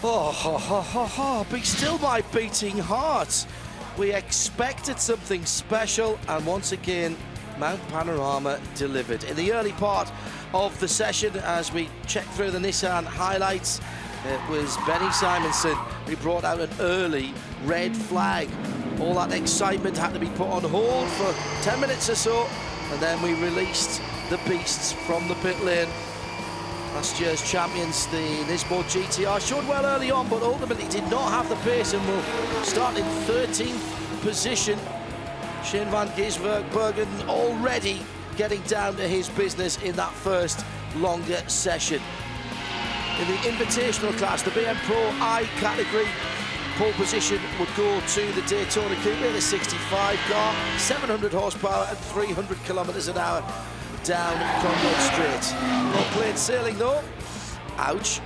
Be still my beating heart. We expected something special, and once again, Mount Panorama delivered. In the early part of the session, as we checked through the Nissan highlights, it was Benny Simonson who brought out an early red flag. All that excitement had to be put on hold for 10 minutes or so, and then we released the beasts from the pit lane. Last year's champions, the Nismo GTR, showed well early on, but ultimately did not have the pace and will start in 13th position. Shane van Gisbergen already getting down to his business in that first longer session. In the invitational class, the BM Pro I category, pole position would go to the Daytona Coupe, the 65 car, 700 horsepower and 300 kilometers an hour down Conrad Straight. Not plain sailing though. Ouch.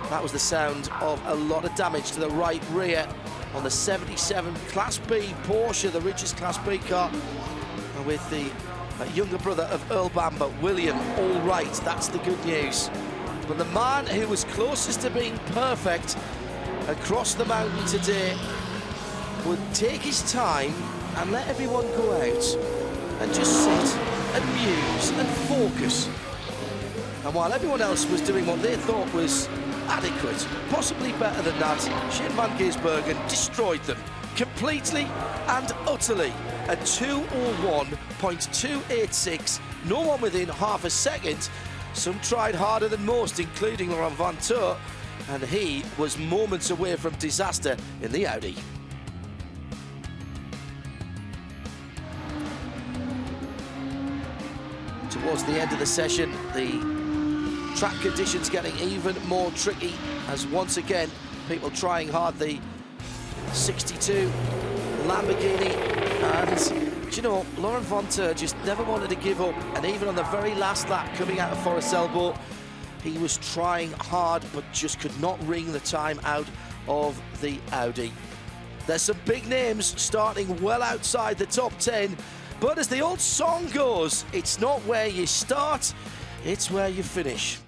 That was the sound of a lot of damage to the right rear on the 77 Class B Porsche, the richest Class B car, with the younger brother of Earl Bamber, William, all right. That's the good news. But the man who was closest to being perfect across the mountain today would take his time and let everyone go out and just sit and muse and focus. And while everyone else was doing what they thought was adequate, possibly better than that, Shane van Gisbergen destroyed them completely and utterly. A 2:01.286, no one within half a second. Some tried harder than most, including Laurent Vanteux, and he was moments away from disaster in the Audi. Towards the end of the session, the track conditions getting even more tricky, as once again people trying hard. The 62 Lamborghini, and you know, Laurent Vanteux just never wanted to give up, and even on the very last lap coming out of Forest Elbow, he was trying hard but just could not wring the time out of the Audi. There's some big names starting well outside the top 10, but as the old song goes, it's not where you start, it's where you finish.